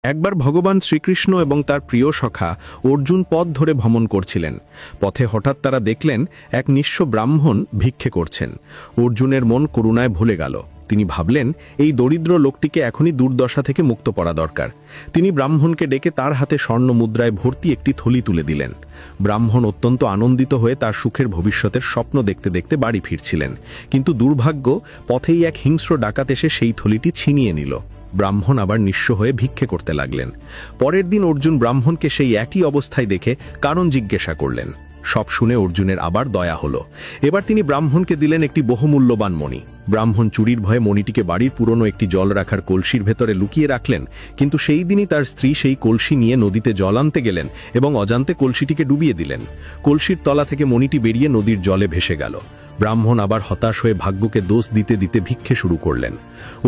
একবার ভগবান শ্রীকৃষ্ণ এবং তার প্রিয় সখা অর্জুন পথ ধরে ভ্রমণ করছিলেন। পথে হঠাৎ তারা দেখলেন এক নিঃস্ব ব্রাহ্মণ ভিক্ষে করছেন। অর্জুনের মন করুণায় ভুলে গেল। তিনি ভাবলেন, এই দরিদ্র লোকটিকে এখনই দুর্দশা থেকে মুক্ত করা দরকার। তিনি ব্রাহ্মণকে ডেকে তার হাতে স্বর্ণ মুদ্রায় ভর্তি একটি থলি তুলে দিলেন। ব্রাহ্মণ অত্যন্ত আনন্দিত হয়ে তার সুখের ভবিষ্যতের স্বপ্ন দেখতে দেখতে বাড়ি ফিরছিলেন, কিন্তু দুর্ভাগ্য, পথেই এক হিংস্র ডাকাত এসে সেই থলিটি ছিনিয়ে নিল। ব্রাহ্মণ আবার নিঃস্ব হয়ে ভিক্ষে করতে লাগলেন। পরের দিন অর্জুন ব্রাহ্মণকে সেই একই অবস্থায় দেখে কারণ জিজ্ঞাসা করলেন। সব শুনে অর্জুনের আবার দয়া হলো। এবার তিনি ব্রাহ্মণকে দিলেন একটি বহুমূল্যবান মণি। ব্রাহ্মণ চুরির ভয়ে মণিটিকে বাড়ির পুরনো একটি জল রাখার কলসির ভেতরে লুকিয়ে রাখলেন, কিন্তু সেই দিনই তার স্ত্রী সেই কলসি নিয়ে নদীতে জল আনতে গেলেন এবং অজান্তে কলসিটিকে ডুবিয়ে দিলেন। কলসির তলা থেকে মণিটি বেরিয়ে নদীর জলে ভেসে গেল। ব্রাহ্মণ আবার হতাশ হয়ে ভাগ্যকে দোষ দিতে দিতে ভিক্ষে শুরু করলেন।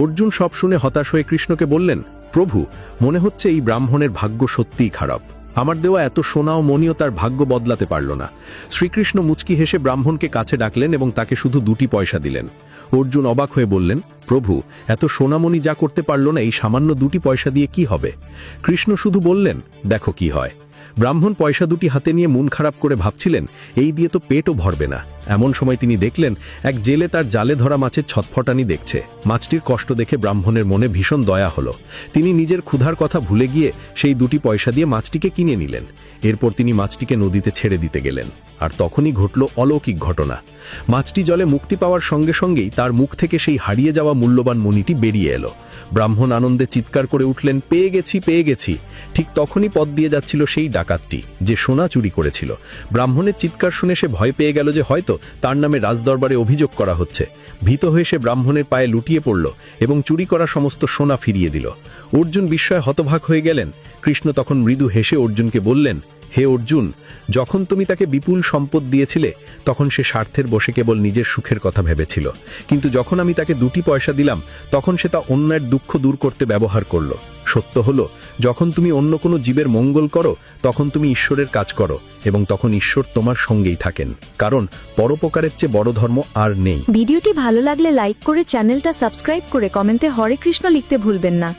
অর্জুন সব শুনে হতাশ হয়ে কৃষ্ণকে বললেন, প্রভু, মনে হচ্ছে এই ব্রাহ্মণের ভাগ্য সত্যিই খারাপ। আমার দেওয়া এত সোনা ও মণিও তার ভাগ্য বদলাতে পারল না। শ্রীকৃষ্ণ মুচকি হেসে ব্রাহ্মণকে কাছে ডাকলেন এবং তাকে শুধু 2টি পয়সা দিলেন। অর্জুন অবাক হয়ে বললেন, প্রভু, এত সোনামণি যা করতে পারল না, এই সামান্য 2টি পয়সা দিয়ে কি হবে? কৃষ্ণ শুধু বললেন, দেখো কি হয়। ব্রাহ্মণ পয়সা 2টি হাতে নিয়ে মন খারাপ করে ভাবছিলেন, এই দিয়ে তো পেটও ভরবে না। এমন সময় তিনি দেখলেন এক জেলে তার জালে ধরা মাছের ছটফটানি দেখছে। মাছটির কষ্ট দেখে ব্রাহ্মণের মনে ভীষণ দয়া হলো। তিনি নিজের ক্ষুধার কথা ভুলে গিয়ে সেই 2টি পয়সা দিয়ে মাছটিকে কিনে নিলেন। এরপর তিনি মাছটিকে নদীতে ছেড়ে দিতে গেলেন, আর তখনই ঘটল অলৌকিক ঘটনা। মাছটি জলে মুক্তি পাওয়ার সঙ্গে সঙ্গেই তার মুখ থেকে সেই হারিয়ে যাওয়া মূল্যবান মণিটি বেরিয়ে এলো। ব্রাহ্মণ আনন্দে চিৎকার করে উঠলেন, পেয়ে গেছি, পেয়ে গেছি। ঠিক তখনই পথ দিয়ে যাচ্ছিল সেই ডাকাতটি, যে সোনা চুরি করেছিল। ব্রাহ্মণের চিৎকার শুনে সে ভয় পেয়ে গেল যে হয়তো তার নামে রাজদরবারে অভিযোগ করা হচ্ছে। ভীত হয়ে সে ব্রাহ্মণের পায়ে লুটিয়ে পড়ল এবং চুরি করা সমস্ত সোনা ফিরিয়ে দিল। অর্জুন বিস্ময়ে হতবাক হয়ে গেলেন। কৃষ্ণ তখন মৃদু হেসে অর্জুনকে বললেন, হে অর্জুন, যখন তুমি তাকে বিপুল সম্পদ দিয়েছিলে তখন সে স্বার্থের বশে কেবল নিজের সুখের কথা ভেবেছিল, কিন্তু যখন আমি তাকে 2টি পয়সা দিলাম তখন সে তা অন্যের দুঃখ দূর করতে ব্যবহার করল। সত্য হলো, যখন তুমি অন্য কোনো জীবের মঙ্গল করো তখন তুমি ঈশ্বরের কাজ করো, এবং তখন ঈশ্বর তোমার সঙ্গেই থাকেন, কারণ পরোপকারের চেয়ে বড় ধর্ম আর নেই। ভিডিওটি ভালো লাগলে লাইক করে চ্যানেলটা সাবস্ক্রাইব করে কমেন্টে হরে কৃষ্ণ লিখতে ভুলবেন না।